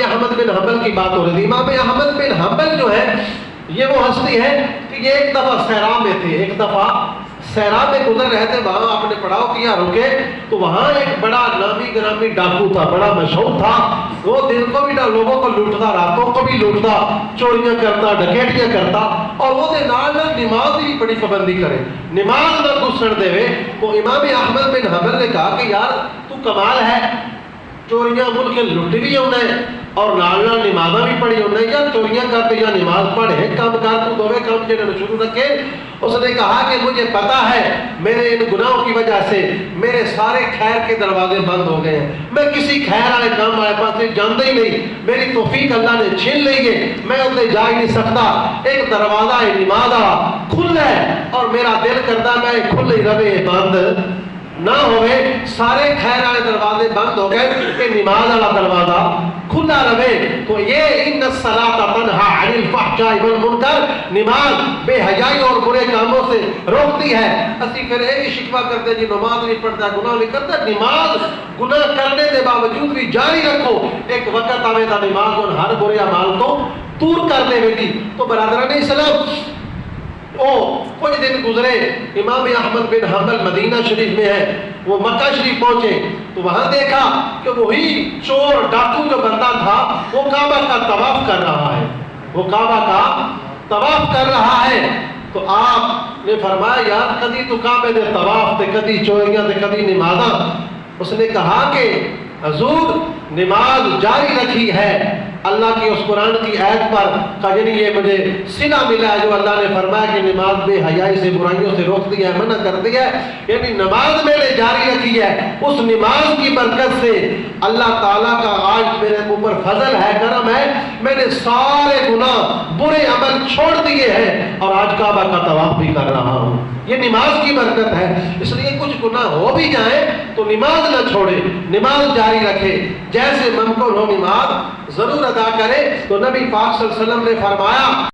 احمد بن حنبل کی بات ہو رہی تھی. امام احمد بن حنبل جو ہے یہ وہ ہستی ہے کہ یہ ایک دفعہ صحرا میں تھے, ایک دفعہ صحرا میں گزر رہے تھے, وہاں آپ نے پڑاؤ کیا, رکے تو وہاں ایک بڑا نامی گرامی ڈاکو تھا, بڑا مشہور تھا. وہ دن کو بھی لوگوں کو لوٹتا, راتوں کو بھی لوٹتا, چوریاں کرتا, ڈکیٹیاں کرتا, اور وہ نماز کی بڑی پابندی کرے, نماز نہ گھسن دے. تو امام احمد بن حنبل نے کہا کہ یار تو کمال ہے, چوریاں ملک لٹ بھی ہونا ہے اور نال نمازاں بھی پڑھی ہونا ہے, یا چوریاں کرتے یا نماز پڑھے, کام کر تو دوے کام جنہوں شروع رکھے. اس نے کہا کہ مجھے پتا ہے میرے ان گناہوں کی وجہ سے میرے سارے خیر کے دروازے بند ہو گئے ہیں, میں کسی خیر والے کام والے پاس جانتا ہی نہیں, میری توفیق اللہ نے چھین لی ہے, میں اتنے جا ہی نہیں سکتا. ایک دروازہ ہے نماز کھلا ہے اور میرا دل کرتا میں کھل ہی رہے بند نہ ہوئے. سارے خیر والے دروازے بند ہو گئے کہ نماز والا دروازہ کھلا رہے. تو یہ ان الصلاۃ تنہی عن الفحشاء والمنکر, نماز بے حیائی اور برے کاموں سے روکتی ہے. اسی پھر یہ بھی شکوہ کرتے جی نماز نہیں پڑھتا, گناہ نہیں کرتا. نماز گناہ کرنے کے باوجود بھی جاری رکھو, ایک وقت آئے گا نماز کو ہر برے اعمال کو دور کر دے گی. تو برادران اسلام کچھ دن گزرے, امام احمد بن حنبل مدینہ شریف میں ہے, وہ مکہ شریف پہنچے تو وہاں دیکھا کہ وہی چور ڈاکو جو بندہ تھا وہ کعبہ کا طواف کر رہا ہے, وہ کعبہ کا طواف کر رہا ہے. تو آپ نے فرمایا یار کدی تو کعبے دے طواف تے کدی چوریاں تے کدی نمازاں. اس نے کہا کہ حضور نماز جاری رکھی ہے اللہ کی اس قرآن کی آیت پر, یعنی یہ مجھے صلہ ملا ہے جو اللہ نے فرمایا کہ نماز بے حیائی سے برائیوں سے روک دیا ہے, منع کر دیا ہے, یعنی نماز میں نے جاری رکھی ہے. اس نماز کی برکت سے اللہ تعالیٰ کا آج میرے اوپر فضل ہے, کرم ہے, میں نے سارے گناہ برے عمل چھوڑ دیے ہیں اور آج کعبہ کا طواف بھی کر رہا ہوں. یہ نماز کی برکت ہے. اس لیے کچھ گناہ ہو بھی جائیں تو نماز نہ چھوڑے, نماز جاری رکھے, جیسے ممکن ہو نماز ضرور ادا کرے. تو نبی پاک صلی اللہ علیہ وسلم نے فرمایا